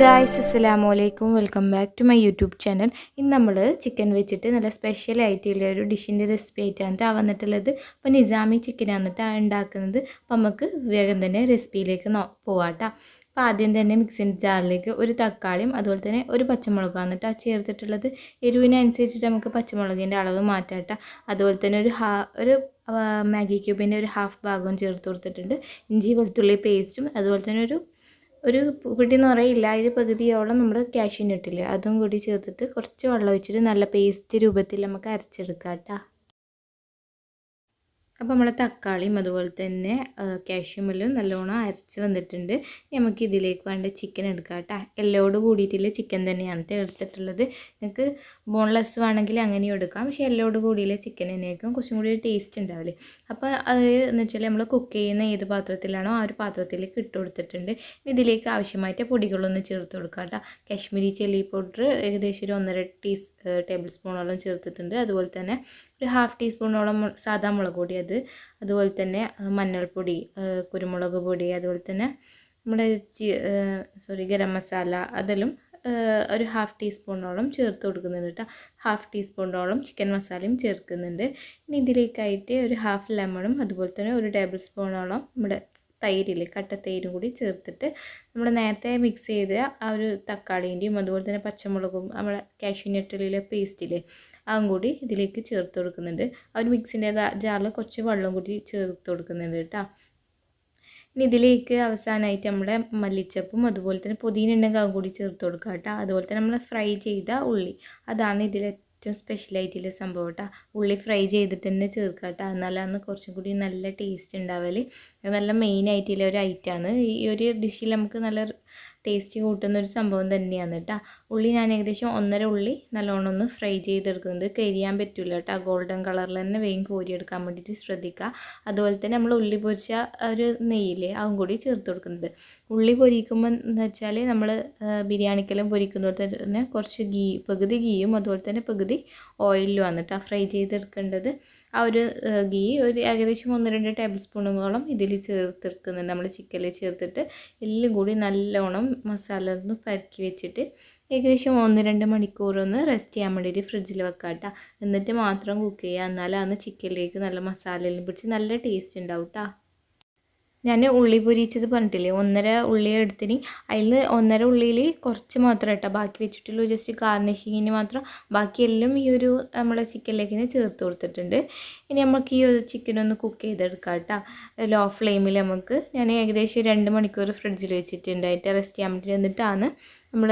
Guys, അസ്സലാമു അലൈക്കും. Welcome back to my YouTube channel. ഇന്ന് നമ്മൾ ചിക്കൻ വെച്ചിട്ട് നല്ല സ്പെഷ്യൽ ആയിട്ടുള്ള ഒരു ഡിഷിൻ്റെ റെസിപ്പി ആയിട്ടാണ് വന്നിട്ടുള്ളത്. അപ്പോൾ നിസാമി ചിക്കൻ വന്നിട്ടാണ് ഉണ്ടാക്കുന്നത്. അപ്പോൾ നമുക്ക് വേഗം തന്നെ റെസിപ്പിയിലേക്ക് പോവാട്ടോ. അപ്പോൾ ആദ്യം തന്നെ മിക്സിൻ്റെ ജാറിലേക്ക് ഒരു തക്കാളിയും അതുപോലെ തന്നെ ഒരു പച്ചമുളകും വന്നിട്ട് ചേർത്തിട്ടുള്ളത്. എരിവിനനുസരിച്ചിട്ട് നമുക്ക് പച്ചമുളകിൻ്റെ അളവ് മാറ്റാട്ടോ. അതുപോലെ തന്നെ ഒരു മാഗി ക്യൂബിൻ്റെ ഒരു ഹാഫ് ഭാഗവും ചേർത്ത് കൊടുത്തിട്ടുണ്ട്. ഇഞ്ചി വെളുത്തുള്ളി പേസ്റ്റും അതുപോലെ തന്നെ ഒരു പിടി എന്ന് പറയില്ല, അതിൽ പകുതിയോളം നമ്മൾ കാഷ്യൂ നട്ടില്ലേ അതും കൂടി ചേർത്തിട്ട് കുറച്ച് വെള്ളം ഒഴിച്ചിട്ട് നല്ല പേസ്റ്റ് രൂപത്തിൽ നമുക്ക് അരച്ചെടുക്കാം കേട്ടോ. അപ്പോൾ നമ്മളെ തക്കാളിയും അതുപോലെ തന്നെ കാഷ്യൂമെല്ലാം നല്ലോണം അരച്ച് വന്നിട്ടുണ്ട്. നമുക്ക് ഇതിലേക്ക് വേണ്ട ചിക്കൻ എടുക്കാം കേട്ടോ. എല്ലോട് കൂടിയിട്ടുള്ള ചിക്കൻ തന്നെയാണ് എടുത്തിട്ടുള്ളത്. നിങ്ങൾക്ക് ബോൺലെസ് വേണമെങ്കിൽ അങ്ങനെയും എടുക്കാം, പക്ഷേ എല്ലോട് കൂടിയുള്ള ചിക്കൻ തന്നെയായിരിക്കും കുറച്ചും കൂടി ടേസ്റ്റ് ഉണ്ടാവില്ലേ. അപ്പോൾ അത് എന്ന് വെച്ചാൽ നമ്മൾ കുക്ക് ചെയ്യുന്ന ഏത് പാത്രത്തിലാണോ ആ ഒരു പാത്രത്തിലേക്ക് ഇട്ട് കൊടുത്തിട്ടുണ്ട്. ഇതിലേക്ക് ആവശ്യമായിട്ട് പൊടികളൊന്ന് ചേർത്ത് കൊടുക്കാം കേട്ടോ. കാശ്മീരി ചില്ലി പൗഡർ ഏകദേശം ഒരു 1.5 ടേബിൾ സ്പൂണോളം ചേർത്തിട്ടുണ്ട്. അതുപോലെ തന്നെ ഒരു ഹാഫ് ടീസ്പൂണോളം സാദാ മുളക് പൊടി, അതുപോലെ തന്നെ മഞ്ഞൾപ്പൊടി, കുരുമുളക് പൊടി, അതുപോലെ തന്നെ നമ്മുടെ ഗരം മസാല അതെല്ലാം ഒരു ഹാഫ് ടീസ്പൂണോളം ചേർത്ത് കൊടുക്കുന്നുണ്ട് കേട്ടോ. ഹാഫ് ടീസ്പൂണോളം ചിക്കൻ മസാലയും ചേർക്കുന്നുണ്ട്. ഇനി ഇതിലേക്കായിട്ട് ഒരു ഹാഫ് ലെമണും അതുപോലെ തന്നെ ഒരു ടേബിൾ സ്പൂണോളം നമ്മുടെ തൈരില്ലേ കട്ടത്തൈരും കൂടി ചേർത്തിട്ട് നമ്മൾ നേരത്തെ മിക്സ് ചെയ്ത ആ ഒരു തക്കാളീൻ്റെയും അതുപോലെ തന്നെ പച്ചമുളകും നമ്മുടെ കാഷ്യൂ നട്ടിലെ പേസ്റ്റില്ലേ അതും കൂടി ഇതിലേക്ക് ചേർത്ത് കൊടുക്കുന്നുണ്ട്. ആ ഒരു മിക്സിൻ്റെ ജാറിൽ കുറച്ച് വെള്ളം കൂടി ചേർത്ത് കൊടുക്കുന്നുണ്ട് കേട്ടോ. ഇനി ഇതിലേക്ക് അവസാനമായിട്ട് നമ്മുടെ മല്ലിച്ചപ്പും അതുപോലെ തന്നെ പുതിന ഉണ്ടെങ്കിൽ അതും കൂടി ചേർത്ത് കൊടുക്കുക കേട്ടോ. അതുപോലെ തന്നെ നമ്മൾ ഫ്രൈ ചെയ്ത ഉള്ളി, അതാണ് ഇതിൽ ഏറ്റവും സ്പെഷ്യലായിട്ടുള്ള സംഭവം കേട്ടോ. ഉള്ളി ഫ്രൈ ചെയ്തിട്ട് തന്നെ ചേർക്കുക കേട്ടോ. എന്നാലാണ് കുറച്ചും കൂടി നല്ല ടേസ്റ്റ് ഉണ്ടാവൽ. നല്ല മെയിനായിട്ടുള്ള ഒരു ഐറ്റമാണ് ഈ ഒരു ഡിഷിൽ. നമുക്ക് നല്ല ടേസ്റ്റ് കൂട്ടുന്ന ഒരു സംഭവം തന്നെയാണ് കേട്ടോ. ഉള്ളി ഞാൻ ഏകദേശം 1.5 ഉള്ളി നല്ലോണം ഒന്ന് ഫ്രൈ ചെയ്തെടുക്കുന്നുണ്ട്. കരിയാൻ പറ്റില്ല കേട്ടോ. ഗോൾഡൻ കളറിൽ തന്നെ വേഗം കോരിയെടുക്കാൻ വേണ്ടിയിട്ട് ശ്രദ്ധിക്കുക. അതുപോലെ തന്നെ നമ്മൾ ഉള്ളി പൊരിച്ച ഒരു നെയ്യില്ലേ അതും കൂടി ചേർത്ത് കൊടുക്കുന്നുണ്ട്. ഉള്ളി പൊരിക്കുമ്പോൾ എന്ന് വെച്ചാൽ നമ്മൾ ബിരിയാണിക്കെല്ലാം പൊരിക്കുന്നത് തന്നെ കുറച്ച് പകുതി ഗീയും അതുപോലെ തന്നെ പകുതി ഓയിലുമാണ് കേട്ടോ ഫ്രൈ ചെയ്തെടുക്കേണ്ടത്. ആ ഒരു ഗീ ഒരു ഏകദേശം 1-2 ടേബിൾ സ്പൂണുകളോളം ഇതിൽ ചേർത്തെടുക്കുന്നുണ്ട്. നമ്മൾ ചിക്കനിൽ ചേർത്തിട്ട് എല്ലാം കൂടി നല്ലോണം മസാല ഒന്ന് പരക്കി വെച്ചിട്ട് ഏകദേശം 1-2 മണിക്കൂറൊന്ന് റെസ്റ്റ് ചെയ്യാൻ വേണ്ടിയിട്ട് ഫ്രിഡ്ജിൽ വെക്കാം കേട്ടോ. എന്നിട്ട് മാത്രം കുക്ക് ചെയ്യുക. എന്നാലാണ് ചിക്കനിലേക്ക് നല്ല മസാലയെല്ലാം പിടിച്ച് നല്ല ടേസ്റ്റ് ഉണ്ടാവും കേട്ടോ. ഞാൻ ഉള്ളി പൊരിച്ചത് പറഞ്ഞിട്ടില്ലേ, 1.5 ഉള്ളി എടുത്തിന്. അതിൽ 1.5 ഉള്ളിയിൽ കുറച്ച് മാത്രം കേട്ടോ ബാക്കി വെച്ചിട്ടുള്ളൂ, ജസ്റ്റ് ഗാർണിഷിങ്ങിന് മാത്രം. ബാക്കിയെല്ലാം ഈ ഒരു നമ്മുടെ ചിക്കനിലേക്ക് ചേർത്ത് കൊടുത്തിട്ടുണ്ട്. ഇനി നമുക്ക് ഈ ഒരു ചിക്കൻ ഒന്ന് കുക്ക് ചെയ്തെടുക്കാം കേട്ടോ. ലോ ഫ്ലെയിമിൽ നമുക്ക് ഞാൻ ഏകദേശം 2 മണിക്കൂർ ഫ്രിഡ്ജിൽ വെച്ചിട്ടുണ്ടായിട്ട് റെസ്റ്റ് ചെയ്യാൻ വേണ്ടി. എന്നിട്ടാണ് നമ്മൾ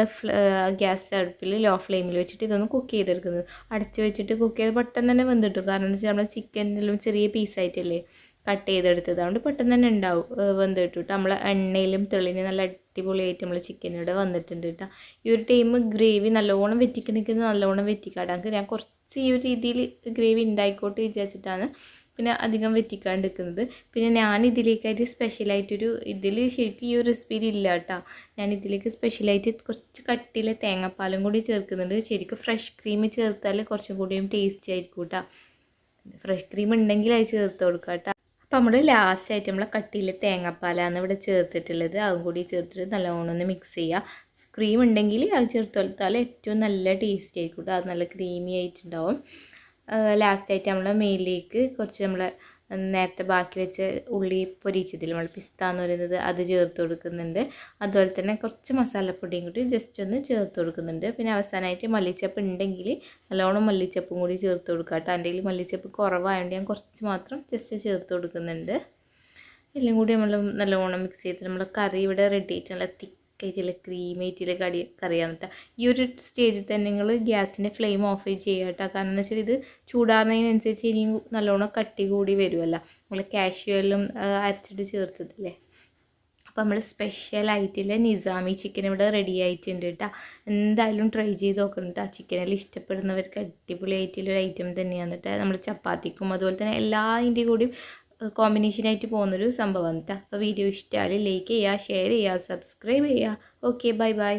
ഗ്യാസ് അടുപ്പിൽ ലോ ഫ്ലെയിമിൽ വെച്ചിട്ട് ഇതൊന്ന് കുക്ക് ചെയ്തെടുക്കുന്നത്. അടച്ച് വെച്ചിട്ട് കുക്ക് ചെയ്ത് പെട്ടെന്ന് തന്നെ വെന്തിട്ടു. കാരണം എന്താ വെച്ചാൽ നമ്മുടെ ചിക്കനിലും ചെറിയ പീസായിട്ടല്ലേ കട്ട് ചെയ്തെടുത്തത്, അതുകൊണ്ട് പെട്ടെന്ന് തന്നെ ഉണ്ടാവും വെന്തിട്ട് കേട്ടോ. നമ്മൾ എണ്ണയിലും തെളിഞ്ഞ് നല്ല അടിപൊളിയായിട്ട് നമ്മൾ ചിക്കൻ ഇവിടെ വന്നിട്ടുണ്ട് കേട്ടോ. ഈ ഒരു ടൈം ഗ്രേവി നല്ലോണം വെറ്റിക്കണമെങ്കിൽ നല്ലോണം വെറ്റിക്കാടാം. ഞാൻ കുറച്ച് ഈ ഒരു രീതിയിൽ ഗ്രേവി ഉണ്ടായിക്കോട്ട് വിചാരിച്ചിട്ടാണ് പിന്നെ അധികം വെറ്റിക്കാണ്ടിരിക്കുന്നത്. പിന്നെ ഞാൻ ഇതിലേക്കായിട്ട് സ്പെഷ്യലായിട്ടൊരു ഇതിൽ ശരിക്കും ഈ ഒരു റെസിപ്പിയിൽ ഇല്ല കേട്ടോ. ഞാൻ ഇതിലേക്ക് സ്പെഷ്യലായിട്ട് കുറച്ച് കട്ടിയിലെ തേങ്ങാപ്പാലും കൂടി ചേർക്കുന്നുണ്ട്. ശരിക്കും ഫ്രഷ് ക്രീം ചേർത്താൽ കുറച്ചും കൂടിയും ടേസ്റ്റി ആയിരിക്കും കേട്ടോ. ഫ്രഷ് ക്രീം ഉണ്ടെങ്കിൽ അത് ചേർത്ത് കൊടുക്കാം കേട്ടോ. അപ്പോൾ നമ്മൾ ലാസ്റ്റായിട്ട് നമ്മൾ കട്ടിയിൽ തേങ്ങാപ്പാലാണ് ഇവിടെ ചേർത്തിട്ടുള്ളത്. അതും കൂടി ചേർത്തിട്ട് നല്ലോണം ഒന്ന് മിക്സ് ചെയ്യുക. ക്രീം ഉണ്ടെങ്കിൽ അത് ചേർത്ത് കൊടുത്താൽ ഏറ്റവും നല്ല ടേസ്റ്റ് ആയിരിക്കും കേട്ടോ. അത് നല്ല ക്രീമി ആയിട്ടുണ്ടാവും. ലാസ്റ്റായിട്ട് നമ്മൾ മേലിലേക്ക് കുറച്ച് നമ്മൾ നേരത്തെ ബാക്കി വെച്ച് ഉള്ളി പൊരിച്ചതിൽ നമ്മൾ പിസ്ത എന്ന് പറയുന്നത് അത് ചേർത്ത് കൊടുക്കുന്നുണ്ട്. അതുപോലെ തന്നെ കുറച്ച് മസാലപ്പൊടിയും കൂടി ജസ്റ്റ് ഒന്ന് ചേർത്ത് കൊടുക്കുന്നുണ്ട്. പിന്നെ അവസാനമായിട്ട് മല്ലിച്ചപ്പ് ഉണ്ടെങ്കിൽ നല്ലോണം മല്ലിച്ചപ്പും കൂടി ചേർത്ത് കൊടുക്കുക കേട്ടോ. എൻ്റെ കയ്യിൽ മല്ലിച്ചപ്പ് കുറവായതുകൊണ്ട് ഞാൻ കുറച്ച് മാത്രം ജസ്റ്റ് ചേർത്ത് കൊടുക്കുന്നുണ്ട്. എല്ലാം കൂടി നമ്മൾ നല്ലോണം മിക്സ് ചെയ്തിട്ട് നമ്മൾ കറി ഇവിടെ റെഡി ആയിട്ട് നല്ല തിക്കായിട്ടുള്ള ക്രീമായിട്ടുള്ള കറിയാണ് കേട്ടോ. ഈ ഒരു സ്റ്റേജിൽ തന്നെ നിങ്ങൾ ഗ്യാസിൻ്റെ ഫ്ലെയിം ഓഫ് ചെയ്യുക കേട്ടോ. കാരണം എന്ന് വെച്ചാൽ ഇത് ചൂടാറുന്നതിനനുസരിച്ച് ഇനിയും നല്ലോണം കട്ടി കൂടി വരുമല്ലോ. നമ്മൾ കാഷ്യൂ എല്ലാം അരച്ചിട്ട് ചേർത്തതില്ലേ. അപ്പോൾ നമ്മൾ സ്പെഷ്യലായിട്ടുള്ള നിസാമി ചിക്കൻ ഇവിടെ റെഡി ആയിട്ടുണ്ട് കേട്ടോ. എന്തായാലും ട്രൈ ചെയ്ത് നോക്കണം കേട്ടോ. ചിക്കനെല്ലാം ഇഷ്ടപ്പെടുന്നവർക്ക് അടിപൊളിയായിട്ടുള്ളൊരു ഐറ്റം തന്നെയാണ് കേട്ടോ. നമ്മൾ ചപ്പാത്തിക്കും അതുപോലെ തന്നെ എല്ലാതിൻ്റെ കൂടിയും കോമ്പിനേഷനായിട്ട് പോകുന്നൊരു സംഭവമാണ് കേട്ടോ. അപ്പോൾ വീഡിയോ ഇഷ്ടമായാൽ ലൈക്ക് ചെയ്യുക, ഷെയർ ചെയ്യുക, സബ്സ്ക്രൈബ് ചെയ്യുക. Okay, bye bye.